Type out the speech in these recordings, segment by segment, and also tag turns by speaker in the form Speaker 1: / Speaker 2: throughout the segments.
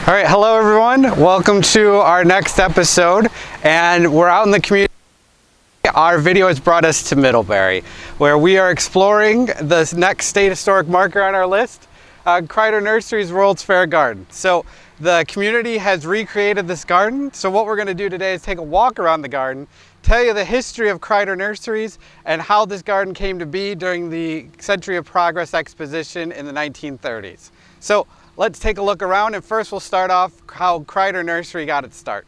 Speaker 1: All right, hello everyone. Welcome to our next episode, and we're out in the community. Our video has brought us to Middlebury, where we are exploring the next state historic marker on our list, Krider Nursery's World's Fair Garden. So the community has recreated this garden. So what we're going to do today is take a walk around the garden, tell you the history of Krider Nurseries and how this garden came to be during the Century of Progress Exposition in the 1930s. So let's take a look around, and first we'll start off how Krider Nursery got its start.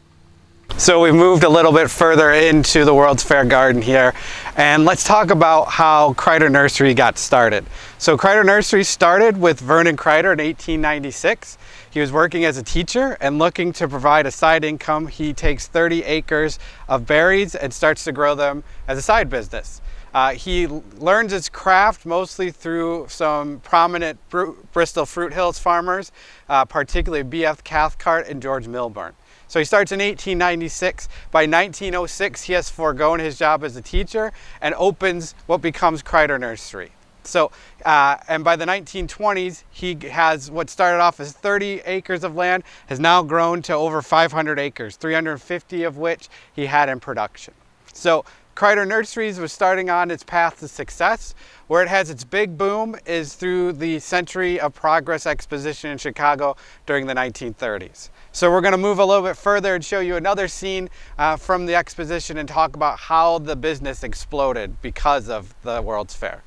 Speaker 1: So we've moved a little bit further into the World's Fair Garden here, and let's talk about how Krider Nursery got started. So Krider Nursery started with Vernon Krider in 1896. He was working as a teacher and looking to provide a side income. He takes 30 acres of berries and starts to grow them as a side business. He learns his craft mostly through some prominent Bristol Fruit Hills farmers, particularly B.F. Cathcart and George Milburn. So he starts in 1896. By 1906, he has foregone his job as a teacher and opens what becomes Krider Nursery. So, and by the 1920s, he has what started off as 30 acres of land has now grown to over 500 acres, 350 of which he had in production. So Krider Nurseries was starting on its path to success. Where it has its big boom is through the Century of Progress Exposition in Chicago during the 1930s. So we're going to move a little bit further and show you another scene from the exposition and talk about how the business exploded because of the World's Fair.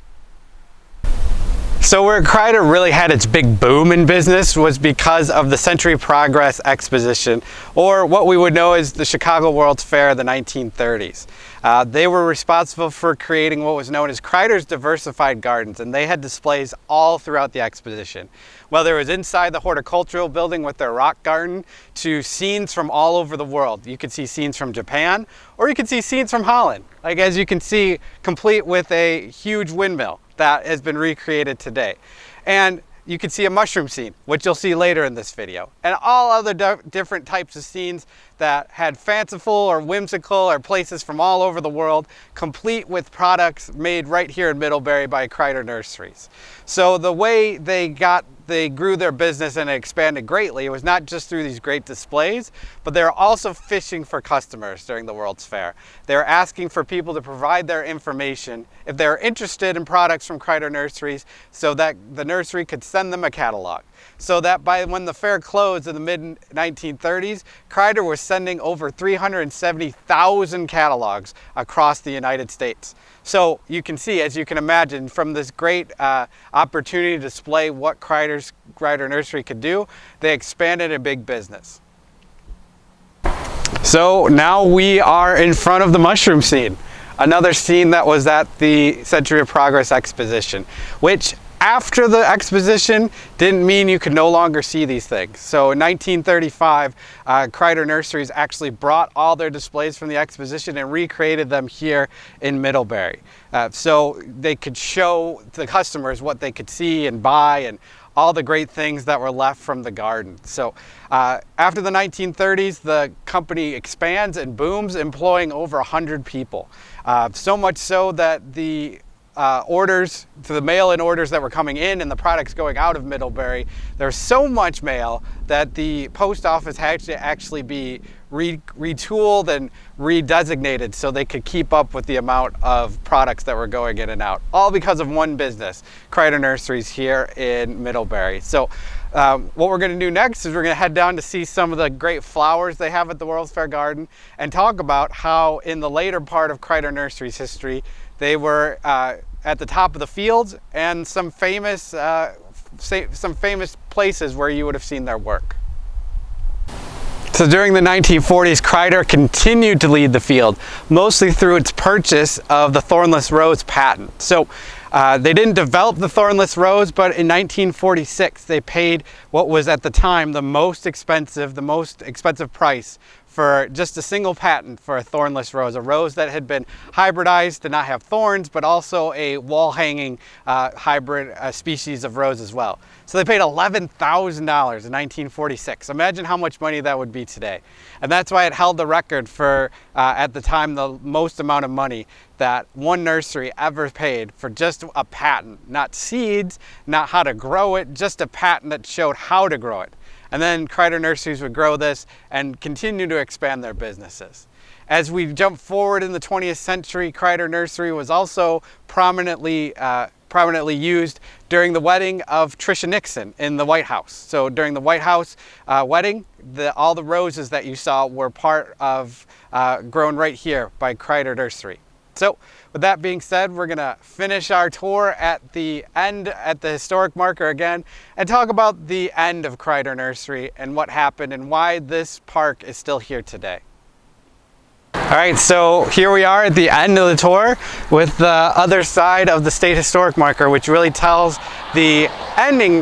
Speaker 1: So where Krider really had its big boom in business was because of the Century of Progress Exposition, or what we would know as the Chicago World's Fair of the 1930s. They were responsible for creating what was known as Krider's Diversified Gardens, and they had displays all throughout the exposition. Whether it was inside the horticultural building with their rock garden to scenes from all over the world. You could see scenes from Japan, or you could see scenes from Holland. Like as you can see, complete with a huge windmill that has been recreated today. And you can see a mushroom scene, which you'll see later in this video. And all other different types of scenes that had fanciful or whimsical or places from all over the world, complete with products made right here in Middlebury by Krider Nurseries. So the way they grew their business and expanded greatly, it was not just through these great displays, but they were also fishing for customers during the World's Fair. They were asking for people to provide their information if they were interested in products from Krider Nurseries, so that the nursery could send them a catalog. So that by when the fair closed in the mid-1930s, Krider was sending over 370,000 catalogs across the United States. So you can see, as you can imagine, from this great opportunity to display what Krider Nursery could do, they expanded a big business. So now we are in front of the mushroom scene, another scene that was at the Century of Progress Exposition, which after the exposition didn't mean you could no longer see these things. So in 1935, Krider Nurseries actually brought all their displays from the exposition and recreated them here in Middlebury. So they could show the customers what they could see and buy and all the great things that were left from the garden. So after the 1930s, the company expands and booms, employing over 100 people. So much so that the orders, to the mail-in orders that were coming in and the products going out of Middlebury, there was so much mail that the post office had to actually be retooled and redesignated so they could keep up with the amount of products that were going in and out, all because of one business, Krider Nurseries here in Middlebury. So what we're going to do next is we're going to head down to see some of the great flowers they have at the World's Fair Garden and talk about how in the later part of Krider Nursery's history, they were at the top of the fields and some famous places where you would have seen their work. So during the 1940s, Krider continued to lead the field, mostly through its purchase of the thornless rose patent. So they didn't develop the thornless rose, but in 1946, they paid what was at the time the most expensive price for just a single patent for a thornless rose, a rose that had been hybridized to not have thorns, but also a wall-hanging hybrid species of rose as well. So they paid $11,000 in 1946. Imagine how much money that would be today. And that's why it held the record for, at the time, the most amount of money that one nursery ever paid for just a patent. Not seeds, not how to grow it, just a patent that showed how to grow it. and then Krider Nurseries would grow this and continue to expand their businesses. As we jump forward in the 20th century, Krider Nursery was also prominently used during the wedding of Tricia Nixon in the White House. So during the White House wedding, all the roses that you saw were part of grown right here by Krider Nursery. So with that being said, we're gonna finish our tour at the end, at the historic marker again, and talk about the end of Krider Nursery and what happened and why this park is still here today. All right, so here we are at the end of the tour with the other side of the state historic marker, which really tells the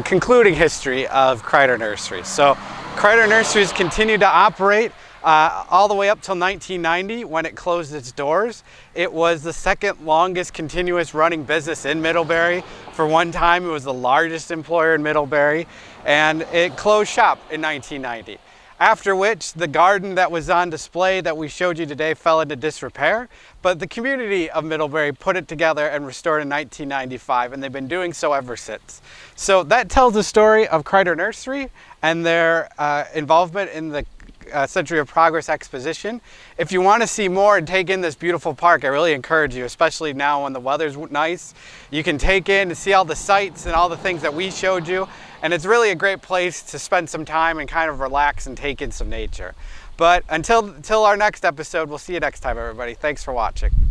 Speaker 1: concluding history of Krider Nurseries. So Krider Nurseries continued to operate all the way up till 1990 when it closed its doors. It was the second longest continuous running business in Middlebury. For one time, it was the largest employer in Middlebury, and it closed shop in 1990. After which, the garden that was on display that we showed you today fell into disrepair, but the community of Middlebury put it together and restored in 1995, and they've been doing so ever since. So that tells the story of Krider Nursery and their involvement in the Century of Progress Exposition. If you want to see more and take in this beautiful park, I really encourage you, especially now when the weather's nice. You can take in and see all the sights and all the things that we showed you, and it's really a great place to spend some time and kind of relax and take in some nature. But until our next episode, we'll see you next time, everybody. Thanks for watching.